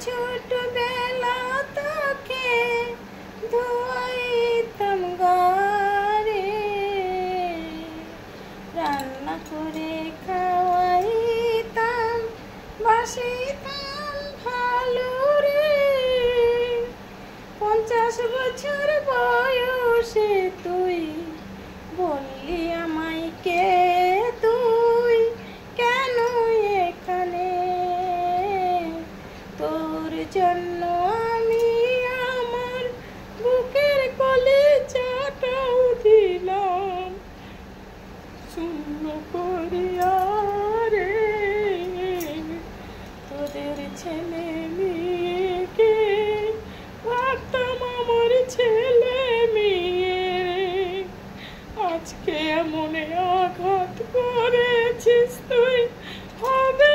ছোটবেলা তোকে ধোয়াইতাম ঘরে, রান্না করে খাওয়াইতাম, বাসিতাম ভালো রে। 50 বছর বয়সে তুই বললি আমায় কে তুই কেন এখানে? তোর জন্য আমি আমার বুকের কলিজাটাও দিলাম শূন্য করিয়া রে। তোদের ছেলে মেয়েকে ভাবতাম আমার ছেলে মেয়ে রে। আজকে এমন আঘাত করেছিস তুই, হবে